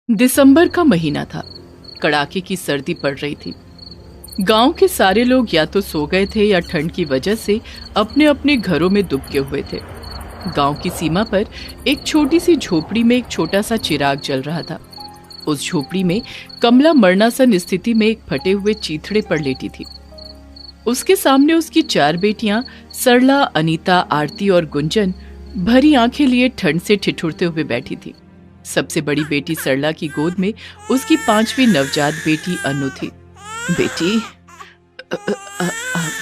दिसंबर का महीना था। कड़ाके की सर्दी पड़ रही थी। गांव के सारे लोग या तो सो गए थे या ठंड की वजह से अपने अपने घरों में दुबके हुए थे। गांव की सीमा पर एक छोटी सी झोपड़ी में एक छोटा सा चिराग जल रहा था। उस झोपड़ी में कमला मरणासन स्थिति में एक फटे हुए चीथड़े पर लेटी थी। उसके सामने उसकी 4 बेटियां सरला, अनीता, आरती और गुंजन भरी आंखें लिए ठंड से ठिठुरते हुए बैठी थी। सबसे बड़ी बेटी सरला की गोद में उसकी 5वीं नवजात बेटी अनु थी। बेटी,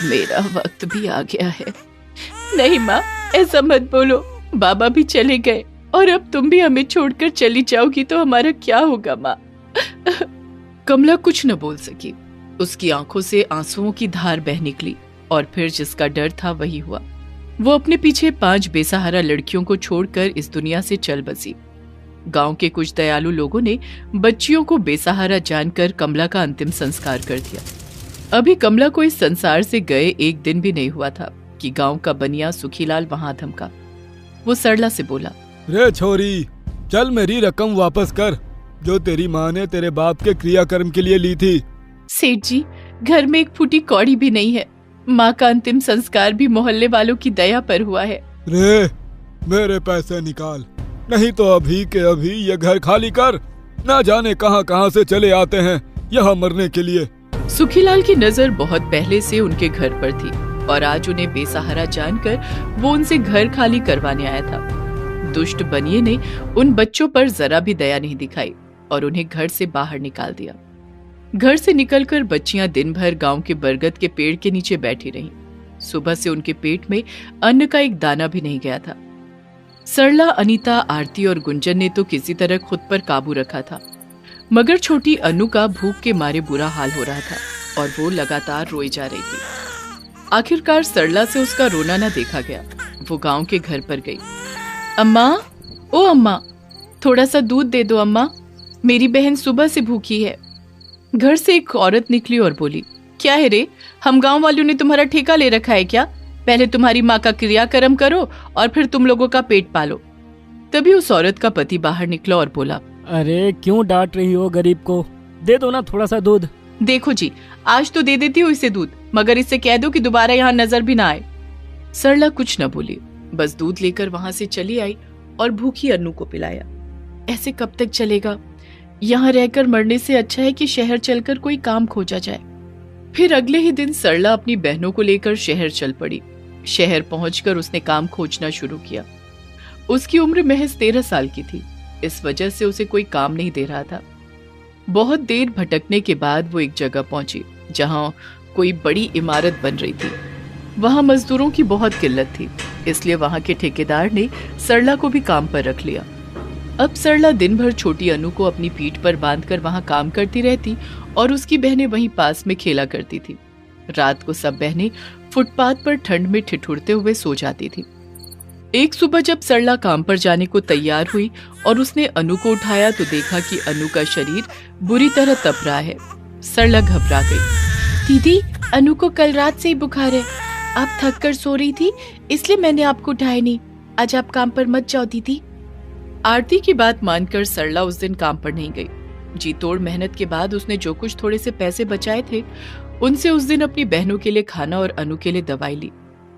मेरा वक्त भी आ गया है। नहीं माँ, ऐसा मत बोलो। बाबा भी चले गए और अब तुम भी हमें छोड़कर चली जाओगी तो हमारा क्या होगा माँ? कमला कुछ न बोल सकी। उसकी आंखों से आंसुओं की धार बह निकली और फिर जिसका डर था वही हुआ। वो अपने पीछे 5 बेसहारा लड़कियों को छोड़कर इस दुनिया से चल बसी। गांव के कुछ दयालु लोगों ने बच्चियों को बेसहारा जानकर कमला का अंतिम संस्कार कर दिया। अभी कमला को इस संसार से गए 1 दिन भी नहीं हुआ था कि गांव का बनिया सुखीलाल वहां धमका। वो सरला से बोला, रे छोरी, चल मेरी रकम वापस कर जो तेरी माँ ने तेरे बाप के क्रियाकर्म के लिए ली थी। सेठ जी, घर में एक फूटी कौड़ी भी नहीं है। माँ का अंतिम संस्कार भी मोहल्ले वालों की दया पर हुआ है। रे, मेरे पैसे निकाल, नहीं तो अभी के अभी ये घर खाली कर। ना जाने कहां कहां से चले आते हैं यहाँ मरने के लिए। सुखीलाल की नजर बहुत पहले से उनके घर पर थी और आज उन्हें बेसहारा जानकर वो उनसे घर खाली करवाने आया था। दुष्ट बनिए ने उन बच्चों पर जरा भी दया नहीं दिखाई और उन्हें घर से बाहर निकाल दिया। घर से निकलकर बच्चियां दिन भर गांव के बरगद के पेड़ के नीचे बैठी रहीं। सुबह से उनके पेट में अन्न का एक दाना भी नहीं गया था। सरला, अनीता, आरती और गुंजन ने तो किसी तरह खुद पर काबू रखा था, मगर छोटी अनु का भूख के मारे बुरा हाल हो रहा था और वो लगातार रोई जा रही थी। आखिरकार सरला से उसका रोना न देखा गया। वो गांव के घर पर गई। अम्मा, ओ अम्मा, थोड़ा सा दूध दे दो अम्मा, मेरी बहन सुबह से भूखी है। घर से एक औरत निकली और बोली, क्या है रे, हम गांव वालों ने तुम्हारा ठेका ले रखा है क्या? पहले तुम्हारी माँ का क्रियाकर्म करो और फिर तुम लोगों का पेट पालो। तभी उस औरत का पति बाहर निकला और बोला, अरे क्यों डांट रही हो गरीब को? दे दो ना थोड़ा सा दूध। देखो जी, आज तो दे देती हूँ इसे दूध, मगर इससे कह दो कि दोबारा यहाँ नजर भी ना आए। सरला कुछ न बोली, बस दूध लेकर वहां से चली आई और भूखी अनु को पिलाया। ऐसे कब तक चलेगा? यहाँ रहकर मरने से अच्छा है कि शहर चलकर कोई काम खोजा जाए। फिर अगले ही दिन सरला अपनी बहनों को लेकर शहर चल पड़ी। शहर पहुंचकर उसने काम खोजना शुरू किया। उसकी उम्र महज 13 साल की थी, इस वजह से उसे कोई काम नहीं दे रहा था। बहुत देर भटकने के बाद वो एक जगह पहुंची जहां कोई बड़ी इमारत बन रही थी। वहां मजदूरों की बहुत किल्लत थी, इसलिए वहां के ठेकेदार ने सरला को भी काम पर रख लिया। अब सरला दिन भर छोटी अनु को अपनी पीठ पर बांधकर वहां काम करती रहती और उसकी बहनें वहीं पास में खेला करती थी। रात को सब बहनें फुटपाथ पर ठंड में ठिठुरते हुए सो जाती थी। एक सुबह जब सरला काम पर जाने को तैयार हुई और उसने अनु को उठाया तो देखा कि अनु का शरीर बुरी तरह तप रहा है। सरला घबरा गई। दीदी, अनु को कल रात से ही बुखार है। आप थक कर सो रही थी, इसलिए मैंने आपको उठाया नहीं। आज आप काम पर मत जाओ दीदी। आरती की बात मानकर सरला उस दिन काम पर नहीं गई। जी तोड़ मेहनत के बाद उसने जो कुछ थोड़े से पैसे बचाए थे उनसे उस दिन अपनी बहनों के लिए खाना और अनु के लिए दवाई ली।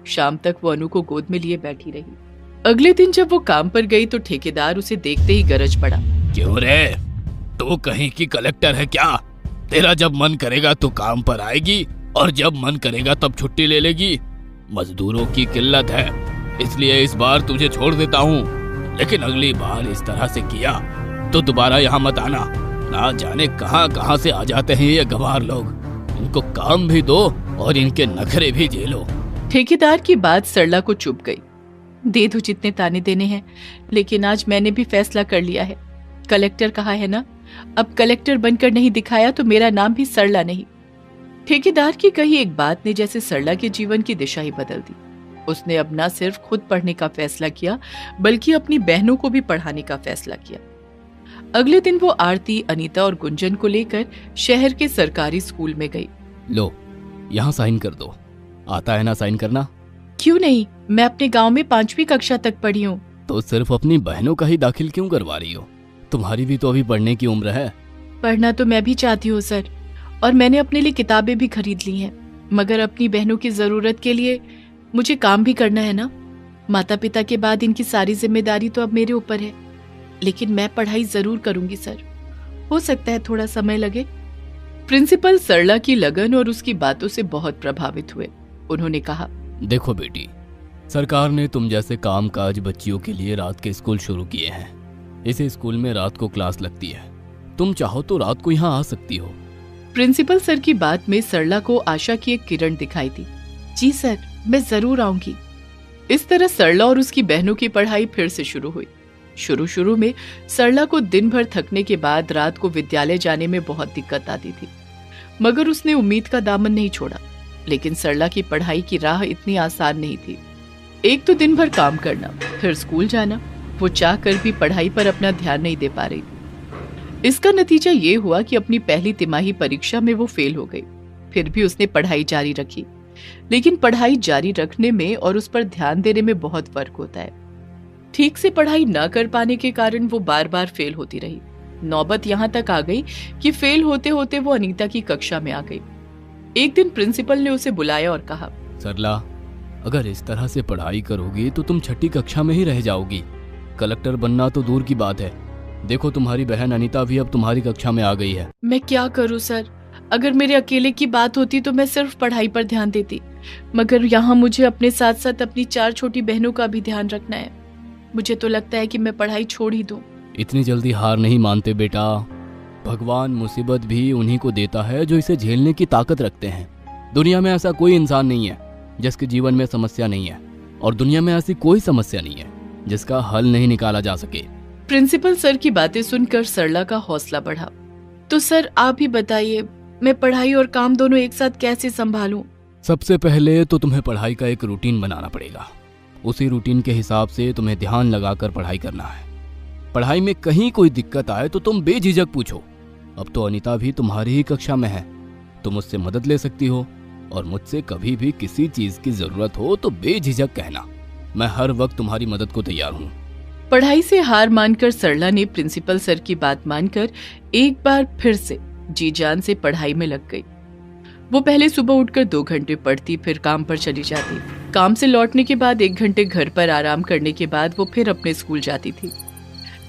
शाम तक वो अनु को गोद में लिए बैठी रही। अगले दिन जब वो काम पर गई तो ठेकेदार उसे देखते ही गरज पड़ा। क्यों रे, तू कहीं की कलेक्टर है क्या? तेरा जब मन करेगा तो काम पर आएगी और जब मन करेगा तब छुट्टी ले लेगी। मजदूरों की किल्लत है, इसलिए इस बार तुझे छोड़ देता हूँ, लेकिन अगली बार इस तरह से किया तो दोबारा यहाँ मत आना। ना जाने कहाँ कहाँ से आ जाते हैं ये गंवार लोग। इनको काम भी दो और इनके नखरे भी झेलो। ठेकेदार की बात सरला को चुभ गई। दे दो जितने ताने देने हैं, लेकिन आज मैंने भी फैसला कर लिया है। कलेक्टर कहा है ना, अब कलेक्टर बनकर नहीं दिखाया तो मेरा नाम भी सरला नहीं। ठेकेदार की कही एक बात ने जैसे सरला के जीवन की दिशा ही बदल दी। उसने अब न सिर्फ खुद पढ़ने का फैसला किया बल्कि अपनी बहनों को भी पढ़ाने का फैसला किया। अगले दिन वो आरती, अनीता और गुंजन को लेकर शहर के सरकारी स्कूल में गई। लो, यहाँ साइन कर दो। आता है ना साइन करना? क्यों नहीं, मैं अपने गांव में 5वीं कक्षा तक पढ़ी हूँ। तो सिर्फ अपनी बहनों का ही दाखिल क्यों करवा रही हो? तुम्हारी भी तो अभी पढ़ने की उम्र है। पढ़ना तो मैं भी चाहती हूँ सर, और मैंने अपने लिए किताबें भी खरीद ली हैं, मगर अपनी बहनों की जरूरत के लिए मुझे काम भी करना है ना। माता पिता के बाद इनकी सारी जिम्मेदारी तो अब मेरे ऊपर है, लेकिन मैं पढ़ाई जरूर करूंगी सर। हो सकता है थोड़ा समय लगे। प्रिंसिपल सरला की लगन और उसकी बातों से बहुत प्रभावित हुए। उन्होंने कहा, देखो बेटी, सरकार ने तुम जैसे कामकाज बच्चियों के लिए रात के स्कूल शुरू किए हैं। इस स्कूल में रात को क्लास लगती है, तुम चाहो तो रात को यहाँ आ सकती हो। प्रिंसिपल सर की बात में सरला को आशा की एक किरण दिखाई दी। जी सर, मैं जरूर आऊंगी। इस तरह सरला और उसकी बहनों की पढ़ाई फिर से शुरू हुई। शुरू में सरला को दिन भर थकने के बाद रात को विद्यालय जाने में बहुत दिक्कत आती थी, मगर उसने उम्मीद का दामन नहीं छोड़ा। लेकिन सरला की पढ़ाई की राह इतनी आसान नहीं थी। एक तो दिन भर काम करना, फिर स्कूल जाना। वो चाह कर भी पढ़ाई पर अपना ध्यान नहीं दे पा रही थी। इसका नतीजा ये हुआ कि अपनी पहली तिमाही परीक्षा में वो फेल हो गई। फिर भी उसने पढ़ाई जारी रखी, लेकिन पढ़ाई जारी रखने में और उस पर ध्यान देने में बहुत फर्क होता है। ठीक से पढ़ाई न कर पाने के कारण वो बार बार फेल होती रही। नौबत यहाँ तक आ गई कि फेल होते होते वो अनीता की कक्षा में आ गई। एक दिन प्रिंसिपल ने उसे बुलाया और कहा, सरला, अगर इस तरह से पढ़ाई करोगी तो तुम छठी कक्षा में ही रह जाओगी। कलेक्टर बनना तो दूर की बात है। देखो, तुम्हारी बहन अनीता भी अब तुम्हारी कक्षा में आ गई है। मैं क्या करूं सर? अगर मेरे अकेले की बात होती तो मैं सिर्फ पढ़ाई पर ध्यान देती, मगर यहाँ मुझे अपने साथ साथ अपनी 4 छोटी बहनों का भी ध्यान रखना है। मुझे तो लगता है कि मैं पढ़ाई छोड़ ही दूं। इतनी जल्दी हार नहीं मानते बेटा। भगवान मुसीबत भी उन्हीं को देता है जो इसे झेलने की ताकत रखते हैं। दुनिया में ऐसा कोई इंसान नहीं है जिसके जीवन में समस्या नहीं है, और दुनिया में ऐसी कोई समस्या नहीं है जिसका हल नहीं निकाला जा सके। प्रिंसिपल सर की बातें सुनकर सरला का हौसला बढ़ा। तो सर आप ही बताइए, मैं पढ़ाई और काम दोनों एक साथ कैसे संभालूं? सबसे पहले तो तुम्हें पढ़ाई का एक रूटीन बनाना पड़ेगा। उसी रूटीन के हिसाब से तुम्हें ध्यान लगाकर पढ़ाई करना है। पढ़ाई में कहीं कोई दिक्कत आए तो तुम बेझिझक पूछो। अब तो अनीता भी तुम्हारी ही कक्षा में है, तुम उससे मदद ले सकती हो, और मुझसे कभी भी किसी चीज की जरूरत हो तो बेझिझक कहना। मैं हर वक्त तुम्हारी मदद को तैयार हूँ। पढ़ाई से हार मानकर सरला ने प्रिंसिपल सर की बात मानकर एक बार फिर से जी जान से पढ़ाई में लग गई। वो पहले सुबह उठकर 2 घंटे पढ़ती, फिर काम पर चली जाती। काम से लौटने के बाद 1 घंटे घर पर आराम करने के बाद वो फिर अपने स्कूल जाती थी।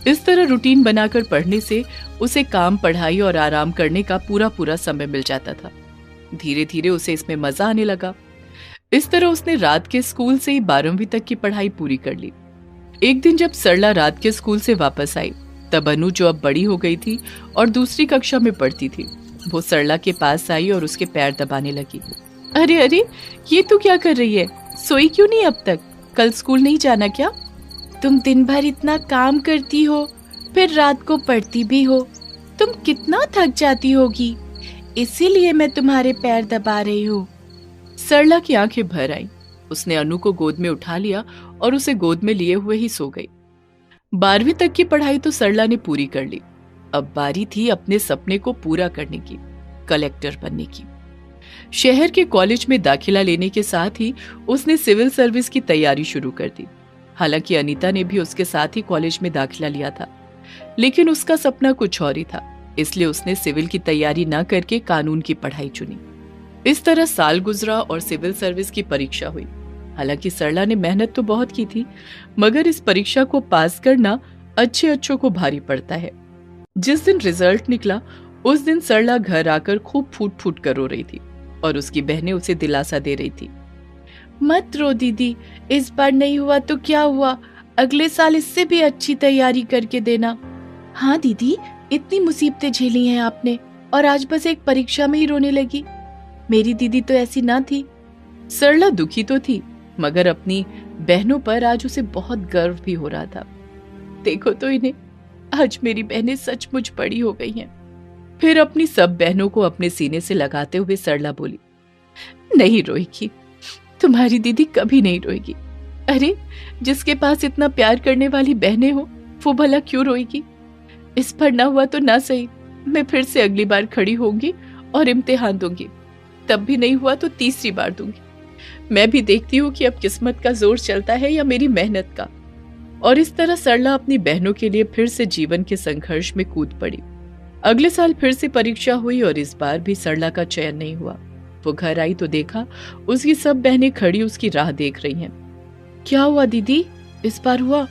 इस तरह रूटीन बनाकर पढ़ने से उसे काम, पढ़ाई और आराम करने का पूरा समय मिल जाता था। धीरे धीरे उसे इसमें मजा आने लगा। इस तरह उसने रात के स्कूल से ही 12वीं तक की पढ़ाई पूरी कर ली। एक दिन जब सरला रात के स्कूल से वापस आई, तब अनु, जो अब बड़ी हो गई थी और दूसरी कक्षा में पढ़ती थी, वो सरला के पास आई और उसके पैर दबाने लगी। अरे अरे, ये तू क्या कर रही है? सोई क्यों नहीं अब तक? कल स्कूल नहीं जाना क्या? तुम दिन भर इतना काम करती हो, फिर रात को पढ़ती भी हो, तुम कितना थक जाती होगी, इसीलिए मैं तुम्हारे पैर दबा रही हूँ। सरला की आंखें भर आईं। उसने अनु को गोद में उठा लिया और उसे गोद में लिए हुए ही सो गई। 12वीं तक की पढ़ाई तो सरला ने पूरी कर ली। अब बारी थी अपने सपने को पूरा करने की, कलेक्टर बनने की। शहर के कॉलेज में दाखिला लेने के साथ ही उसने सिविल सर्विस की तैयारी शुरू कर दी। हालांकि अनीता ने भी उसके साथ ही कॉलेज में दाखिला लिया था, लेकिन उसका सपना कुछ और ही था, इसलिए उसने सिविल की तैयारी न करके कानून की पढ़ाई चुनी। इस तरह साल गुजरा और सिविल सर्विस की परीक्षा हुई। हालांकि सरला ने मेहनत तो बहुत की थी, मगर इस परीक्षा को पास करना अच्छों को भारी पड़ता है। जिस दिन रिजल्ट निकला, उस दिन सरला घर आकर खूब फूट कर रो रही थी और उसकी बहनें उसे दिलासा दे रही थी। मत रो दीदी, इस बार नहीं हुआ तो क्या हुआ, अगले साल इससे भी अच्छी तैयारी करके देना। हाँ दीदी, इतनी मुसीबतें झेली हैं आपने और आज बस एक परीक्षा में ही रोने लगी। मेरी दीदी तो ऐसी ना थी। सरला दुखी तो थी, मगर अपनी बहनों पर आज उसे बहुत गर्व भी हो रहा था। देखो तो इन्हें, आज मेरी बहनें सचमुच बड़ी हो गई हैं। फिर अपनी सब बहनों को अपने सीने से लगाते हुए सरला बोली, नहीं रोएगी, तुम्हारी दीदी कभी नहीं रोएगी। अरे, जिसके पास इतना प्यार करने वाली बहनें हो, वो भला क्यों रोएगी? इस पर ना हुआ तो ना सही, मैं फिर से अगली बार खड़ी होंगी और इम्तिहान दूंगी। तब भी नहीं हुआ तो तीसरी बार दूंगी। मैं भी देखती हूँ कि अब किस्मत का जोर चलता है या मेरी मेहनत का। और इस तरह सरला अपनी बहनों के लिए फिर से जीवन के संघर्ष में कूद पड़ी। अगले साल फिर से परीक्षा हुई और इस बार भी सरला का चयन नहीं हुआ। वो घर आई तो देखा उसकी सब बहनें खड़ी उसकी राह देख रही हैं। क्या हुआ दीदी, इस बार हुआ?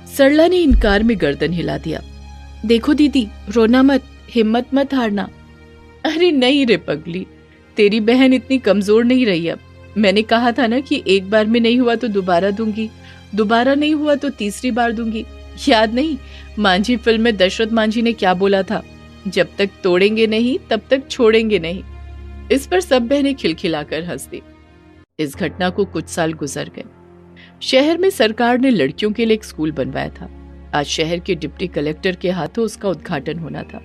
सरला ने इनकार में गर्दन हिला दिया। देखो दीदी, रोना मत, हिम्मत मत हारना। अरे नहीं रे पगली, तेरी बहन इतनी कमजोर नहीं रही अब। मैंने कहा था ना कि एक बार में नहीं हुआ तो दोबारा दूंगी, दोबारा नहीं हुआ तो तीसरी बार दूंगी। याद नहीं, मांझी फिल्म में दशरथ मांझी ने क्या बोला था? जब तक तोड़ेंगे नहीं तब तक छोड़ेंगे नहीं। इस पर सब बहनें खिलखिलाकर हंस दी। इस घटना को कुछ साल गुजर गए। शहर में सरकार ने लड़कियों के लिए एक स्कूल बनवाया था। आज शहर के डिप्टी कलेक्टर के हाथों उसका उद्घाटन होना था।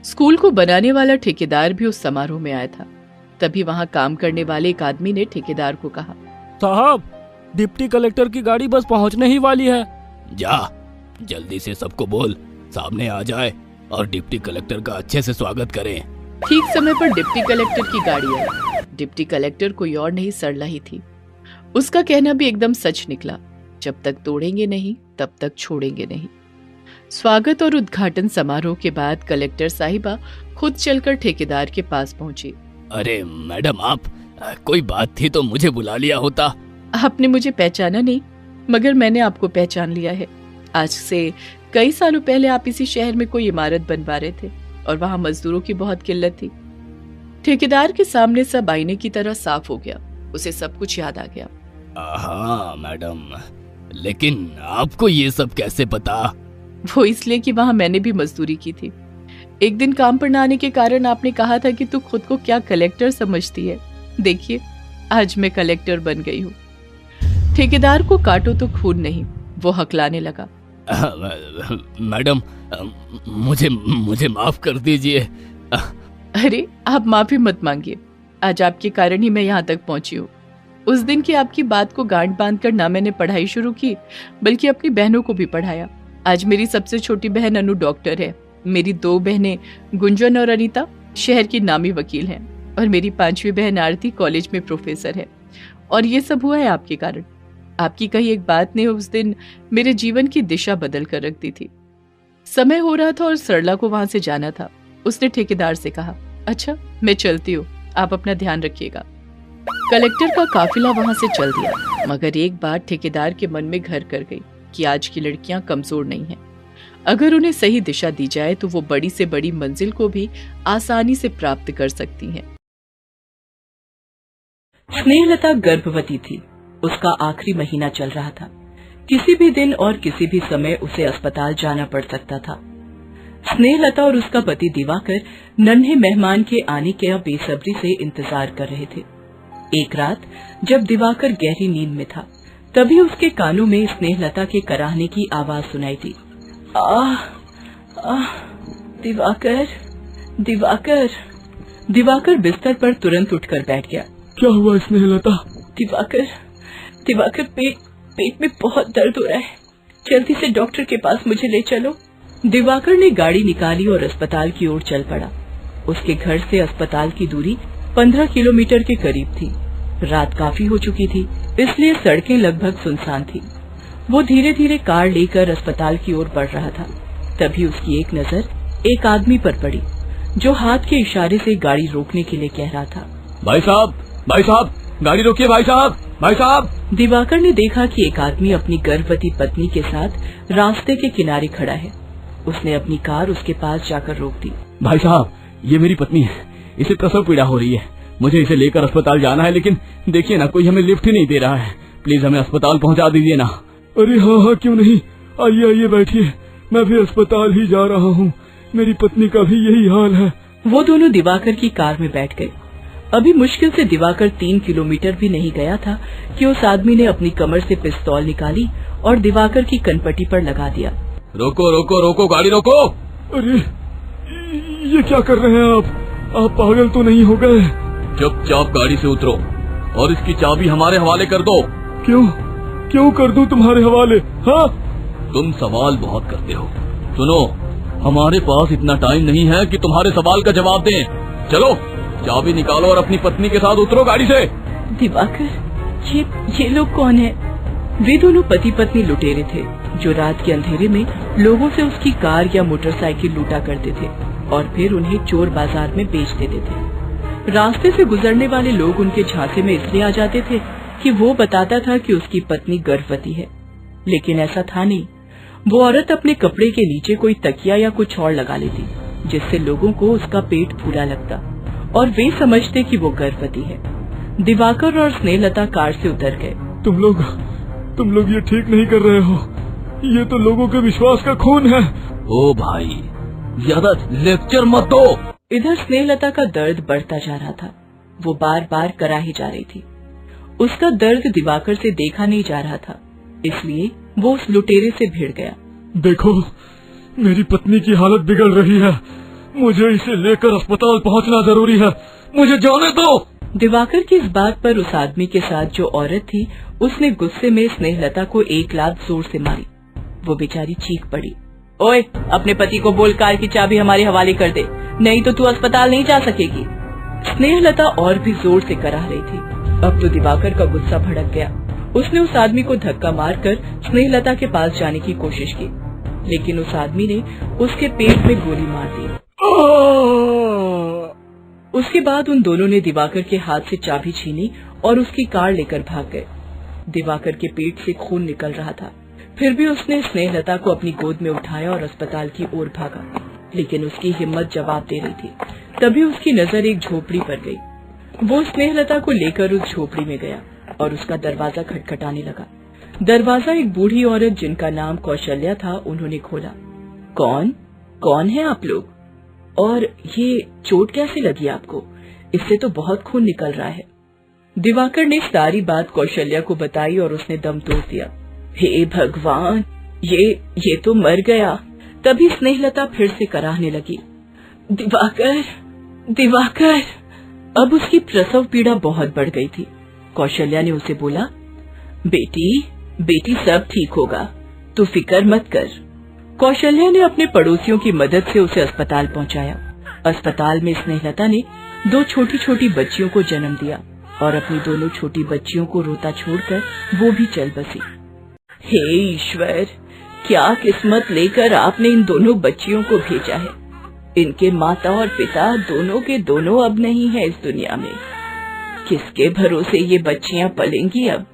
स्कूल को बनाने वाला ठेकेदार भी उस समारोह में आया था। तभी वहां काम करने वाले एक आदमी ने ठेकेदार को कहा, साहब, डिप्टी कलेक्टर की गाड़ी बस पहुंचने ही वाली है। जा, जल्दी से सबको बोल सामने आ जाए और डिप्टी कलेक्टर का अच्छे से स्वागत करें। ठीक समय पर डिप्टी कलेक्टर की गाड़ी आई। डिप्टी कलेक्टर कोई और नहीं, सरला ही थी। उसका कहना भी एकदम सच निकला, जब तक तोड़ेंगे नहीं तब तक छोड़ेंगे नहीं। स्वागत और उद्घाटन समारोह के बाद कलेक्टर साहिबा खुद चलकर ठेकेदार के पास पहुंची। अरे मैडम, आप कोई बात थी तो मुझे बुला लिया होता। आपने मुझे पहचाना नहीं, मगर मैंने आपको पहचान लिया है। आज से कई सालों पहले आप इसी शहर में कोई इमारत बनवा रहे थे और वहां मजदूरों की बहुत किल्लत थी। ठेकेदार के सामने सब आईने की तरह साफ हो गया। उसे सब कुछ याद आ गया। हाँ मैडम, लेकिन आपको ये सब कैसे पता? वो इसलिए कि वहां मैंने भी मजदूरी की थी। एक दिन काम पर न आने के कारण आपने कहा था कि तू खुद को क्या कलेक्टर समझती है। देखिए, आज मैं कलेक्टर बन गई हूँ। ठेकेदार को काटो तो खून नहीं, वो हकलाने लगा। मैडम, मुझे माफ कर दीजिए। अरे आप माफी मत मांगिए, आज आपके कारण ही मैं यहाँ तक पहुंची हूँ। उस दिन की आपकी बात को गांठ बांधकर ना मैंने पढ़ाई शुरू की, बल्कि अपनी बहनों को भी पढ़ाया। आज मेरी सबसे छोटी बहन अनु डॉक्टर है। मेरी 2 बहनें गुंजन और अनीता शहर की नामी वकील हैं और मेरी 5वीं बहन आरती कॉलेज में प्रोफेसर है। और ये सब हुआ है आपके कारण। आपकी कही एक बात ने उस दिन मेरे जीवन की दिशा बदल कर रख दी थी। समय हो रहा था और सरला को वहां से जाना था। उसने ठेकेदार से कहा, अच्छा मैं चलती हूँ, आप अपना ध्यान रखिएगा। कलेक्टर का काफिला वहां से चल दिया, मगर एक बात ठेकेदार के मन में घर कर गई कि आज की लड़कियां कमजोर नहीं हैं। अगर उन्हें सही दिशा दी जाए तो वो बड़ी से बड़ी मंजिल को भी आसानी से प्राप्त कर सकती हैं। स्नेहलता गर्भवती थी। उसका आखिरी महीना चल रहा था। किसी भी दिन और किसी भी समय उसे अस्पताल जाना पड़ सकता था। स्नेहलता और उसका पति दिवाकर नन्हे मेहमान के आने का बेसब्री से इंतजार कर रहे थे। एक रात जब दिवाकर गहरी नींद में था, तभी उसके कानों में स्नेहलता के कराहने की आवाज सुनाई दी। आह, आह, दिवाकर, दिवाकर। दिवाकर बिस्तर पर तुरंत उठकर बैठ गया। क्या हुआ स्नेहलता? दिवाकर, पेट में बहुत दर्द हो रहा है। जल्दी से डॉक्टर के पास मुझे ले चलो। दिवाकर ने गाड़ी निकाली और अस्पताल की ओर चल पड़ा। उसके घर से अस्पताल की दूरी 15 किलोमीटर के करीब थी। रात काफी हो चुकी थी, इसलिए सड़कें लगभग सुनसान थी। वो धीरे धीरे कार लेकर अस्पताल की ओर बढ़ रहा था। तभी उसकी एक नजर एक आदमी पर पड़ी, जो हाथ के इशारे से गाड़ी रोकने के लिए कह रहा था। भाई साहब, गाड़ी रोकिए भाई साहब। दिवाकर ने देखा कि एक आदमी अपनी गर्भवती पत्नी के साथ रास्ते के किनारे खड़ा है। उसने अपनी कार उसके पास जाकर रोक दी। भाई साहब, ये मेरी पत्नी है, इसे प्रसव पीड़ा हो रही है। मुझे इसे लेकर अस्पताल जाना है, लेकिन देखिए ना, कोई हमें लिफ्ट ही नहीं दे रहा है। प्लीज हमें अस्पताल पहुंचा दीजिए ना। अरे हाँ, क्यों नहीं, आइए बैठिए, मैं भी अस्पताल ही जा रहा हूँ। मेरी पत्नी का भी यही हाल है। वो दोनों दिवाकर की कार में बैठ गए। अभी मुश्किल से दिवाकर 3 किलोमीटर भी नहीं गया था कि उस आदमी ने अपनी कमर से पिस्तौल निकाली और दिवाकर की कनपटी पर लगा दिया। रोको, गाड़ी रोको। अरे ये क्या कर रहे हैं आप पागल तो नहीं हो गए? चुपचाप गाड़ी से उतरो और इसकी चाबी हमारे हवाले कर दो। क्यों कर दूं तुम्हारे हवाले? हाँ, तुम सवाल बहुत करते हो। सुनो, हमारे पास इतना टाइम नहीं है कि तुम्हारे सवाल का जवाब दें। चलो, चाबी निकालो और अपनी पत्नी के साथ उतरो गाड़ी से। दिवाकर, ये लोग कौन है? वे दोनों पति पत्नी लुटेरे थे। जो रात के अंधेरे में लोगों से उसकी कार या मोटरसाइकिल लूटा करते थे और फिर उन्हें चोर बाजार में बेच देते थे। रास्ते से गुजरने वाले लोग उनके झांसे में इसलिए आ जाते थे कि वो बताता था कि उसकी पत्नी गर्भवती है, लेकिन ऐसा था नहीं। वो औरत अपने कपड़े के नीचे कोई तकिया या कुछ और लगा लेती, जिससे लोगों को उसका पेट फूला लगता और वे समझते कि वो गर्भवती है। दिवाकर और स्नेहलता कार से उतर गए। तुम लोग ये ठीक नहीं कर रहे हो। ये तो लोगों के विश्वास का खून है। ओ भाई, ज्यादा लेक्चर मत दो। इधर स्नेहलता का दर्द बढ़ता जा रहा था। वो बार बार कराही जा रही थी। उसका दर्द दिवाकर से देखा नहीं जा रहा था, इसलिए वो उस लुटेरे से भिड़ गया। देखो, मेरी पत्नी की हालत बिगड़ रही है। मुझे इसे लेकर अस्पताल पहुंचना जरूरी है। मुझे जाने दो। दिवाकर की इस बात पर उस आदमी के साथ जो औरत थी, उसने गुस्से में स्नेहलता को एक लात जोर से मारी। वो बेचारी चीख पड़ी, ओए, अपने पति को बोल कार की चाबी हमारे हवाले कर दे, नहीं तो तू अस्पताल नहीं जा सकेगी। स्नेहलता और भी जोर से कराह रही थी। अब तो दिवाकर का गुस्सा भड़क गया। उसने उस आदमी को धक्का मारकर स्नेहलता के पास जाने की कोशिश की, लेकिन उस आदमी ने उसके पेट में गोली मार दी। उसके बाद उन दोनों ने दिवाकर के हाथ से चाबी छीनी और उसकी कार लेकर भाग गए। दिवाकर के पेट से खून निकल रहा था, फिर भी उसने स्नेहलता को अपनी गोद में उठाया और अस्पताल की ओर भागा, लेकिन उसकी हिम्मत जवाब दे रही थी। तभी उसकी नजर एक झोपड़ी पर गई। वो स्नेहलता को लेकर उस झोपड़ी में गया और उसका दरवाजा खटखटाने लगा। दरवाजा एक बूढ़ी औरत जिनका नाम कौशल्या था, उन्होंने खोला। कौन है आप लोग? और ये चोट कैसे लगी आपको? इससे तो बहुत खून निकल रहा है। दिवाकर ने सारी बात कौशल्या को बताई और उसने दम तोड़ दिया। हे भगवान, ये तो मर गया। तभी स्नेहलता फिर से कराहने लगी, दिवाकर। अब उसकी प्रसव पीड़ा बहुत बढ़ गई थी। कौशल्या ने उसे बोला, बेटी सब ठीक होगा, तू फिक्र मत कर। कौशल्या ने अपने पड़ोसियों की मदद से उसे अस्पताल पहुंचाया। अस्पताल में स्नेहलता ने 2 छोटी छोटी बच्चियों को जन्म दिया और अपनी दोनों छोटी बच्चियों को रोता छोड़कर वो भी चल बसी। हे ईश्वर, क्या किस्मत लेकर आपने इन दोनों बच्चियों को भेजा है। इनके माता और पिता दोनों के दोनों अब नहीं है इस दुनिया में। किसके भरोसे ये बच्चियां पलेंगी अब?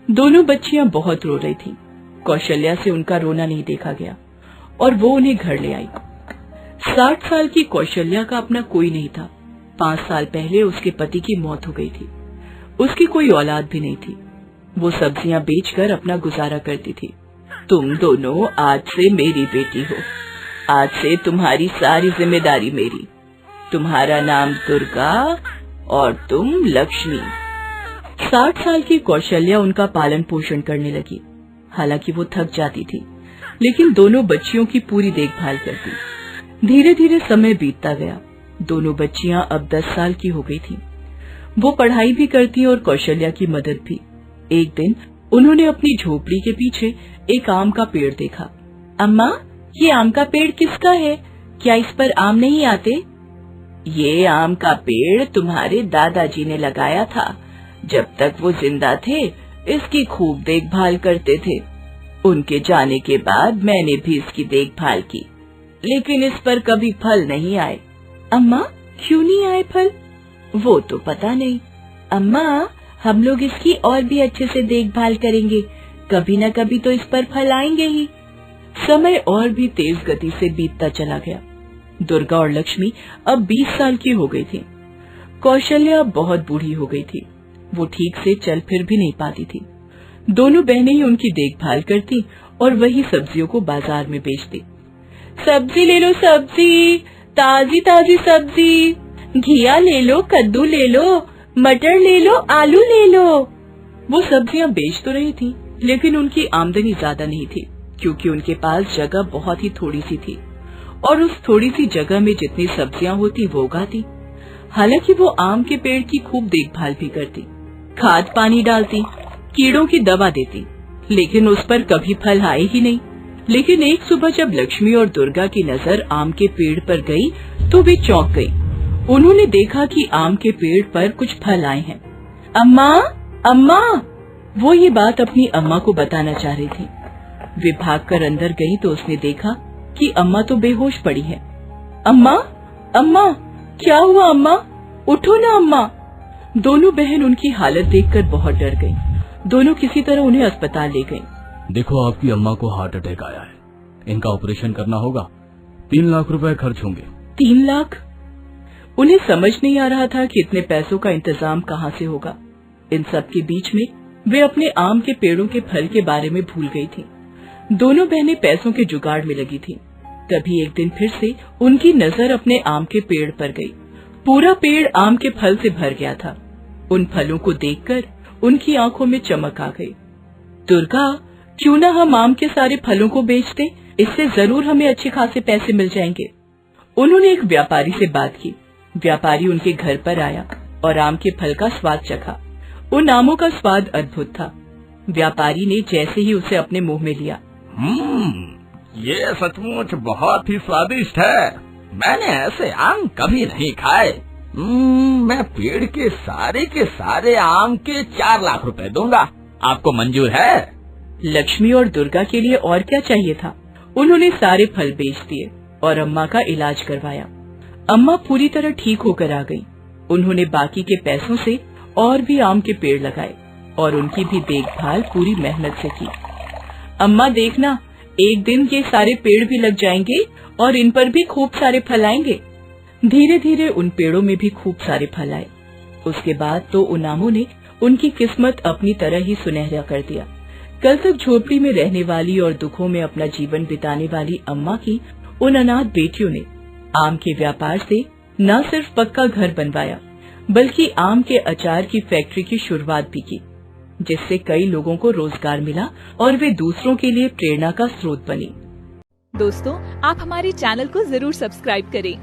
दोनों बच्चियां बहुत रो रही थीं। कौशल्या से उनका रोना नहीं देखा गया और वो उन्हें घर ले आई। 60 साल की कौशल्या का अपना कोई नहीं था। 5 साल पहले उसके पति की मौत हो गई थी। उसकी कोई औलाद भी नहीं थी। वो सब्जियां बेचकर अपना गुजारा करती थी। तुम दोनों आज से मेरी बेटी हो। आज से तुम्हारी सारी जिम्मेदारी मेरी। तुम्हारा नाम दुर्गा और तुम लक्ष्मी। 60 साल की कौशल्या उनका पालन पोषण करने लगी। हालांकि वो थक जाती थी, लेकिन दोनों बच्चियों की पूरी देखभाल करती। धीरे धीरे समय बीतता गया। दोनों बच्चियां अब 10 साल की हो गई थीं। वो पढ़ाई भी करती और कौशल्या की मदद भी। एक दिन उन्होंने अपनी झोपड़ी के पीछे एक आम का पेड़ देखा। अम्मा, ये आम का पेड़ किसका है? क्या इस पर आम नहीं आते? ये आम का पेड़ तुम्हारे दादाजी ने लगाया था। जब तक वो जिंदा थे, इसकी खूब देखभाल करते थे। उनके जाने के बाद मैंने भी इसकी देखभाल की, लेकिन इस पर कभी फल नहीं आए। अम्मा, क्यों नहीं आए फल? वो तो पता नहीं। अम्मा, हम लोग इसकी और भी अच्छे से देखभाल करेंगे, कभी न कभी तो इस पर फल आएंगे ही। समय और भी तेज गति से बीतता चला गया। दुर्गा और लक्ष्मी अब 20 साल की हो गई थी। कौशल्या बहुत बूढ़ी हो गई थी। वो ठीक से चल फिर भी नहीं पाती थी। दोनों बहनें ही उनकी देखभाल करती और वही सब्जियों को बाजार में बेचती। सब्जी ले लो, सब्जी, ताजी ताजी सब्जी, घिया ले लो, कद्दू ले लो, मटर ले लो, आलू ले लो। वो सब्जियां बेच तो रही थी, लेकिन उनकी आमदनी ज्यादा नहीं थी, क्योंकि उनके पास जगह बहुत ही थोड़ी सी थी और उस थोड़ी सी जगह में जितनी सब्जियां होती वो उगाती। हालांकि वो आम के पेड़ की खूब देखभाल भी करती, खाद पानी डालती, कीड़ों की दवा देती, लेकिन उस पर कभी फल आए ही नहीं। लेकिन एक सुबह जब लक्ष्मी और दुर्गा की नजर आम के पेड़ पर गई तो वे चौंक गई। उन्होंने देखा कि आम के पेड़ पर कुछ फल आए हैं। अम्मा, अम्मा, वो ये बात अपनी अम्मा को बताना चाह रही थी। वे भागकर अंदर गई तो उसने देखा कि अम्मा तो बेहोश पड़ी है। अम्मा, अम्मा, क्या हुआ अम्मा? उठो ना अम्मा। दोनों बहन उनकी हालत देखकर बहुत डर गईं। दोनों किसी तरह उन्हें अस्पताल ले गईं। देखो आपकी अम्मा को हार्ट अटैक आया है, इनका ऑपरेशन करना होगा, 3 लाख रुपए खर्च होंगे। 3 लाख? उन्हें समझ नहीं आ रहा था कि इतने पैसों का इंतजाम कहाँ से होगा। इन सब के बीच में वे अपने आम के पेड़ों के फल के बारे में भूल गई थीं। दोनों बहनें पैसों के जुगाड़ में लगी थीं। तभी एक दिन फिर से उनकी नजर अपने आम के पेड़ पर गई। पूरा पेड़ आम के फल से भर गया था। उन फलों को देखकर उनकी आंखों में चमक आ गई। दुर्गा, क्यों ना हम आम के सारे फलों को बेच दें? इससे जरूर हमें अच्छे खासे पैसे मिल जाएंगे। उन्होंने एक व्यापारी से बात की। व्यापारी उनके घर पर आया और आम के फल का स्वाद चखा। उन आमों का स्वाद अद्भुत था। व्यापारी ने जैसे ही उसे अपने मुंह में लिया, ये सचमुच बहुत ही स्वादिष्ट है। मैंने ऐसे आम कभी नहीं खाए। मैं पेड़ के सारे आम के 4 लाख रुपए दूंगा। आपको मंजूर है? लक्ष्मी और दुर्गा के लिए और क्या चाहिए था। उन्होंने सारे फल बेच दिए और अम्मा का इलाज करवाया। अम्मा पूरी तरह ठीक होकर आ गई। उन्होंने बाकी के पैसों से और भी आम के पेड़ लगाए और उनकी भी देखभाल पूरी मेहनत से की। अम्मा देखना, एक दिन ये सारे पेड़ भी लग जाएंगे और इन पर भी खूब सारे फल आएंगे। धीरे धीरे उन पेड़ों में भी खूब सारे फल आए। उसके बाद तो उन आमों ने उनकी किस्मत अपनी तरह ही सुनहरा कर दिया। कल तक झोपड़ी में रहने वाली और दुखों में अपना जीवन बिताने वाली अम्मा की उन अनाथ बेटियों ने आम के व्यापार से न सिर्फ पक्का घर बनवाया, बल्कि आम के अचार की फैक्ट्री की शुरुआत भी की, जिससे कई लोगों को रोजगार मिला और वे दूसरों के लिए प्रेरणा का स्रोत बनी। दोस्तों, आप हमारे चैनल को जरूर सब्सक्राइब करें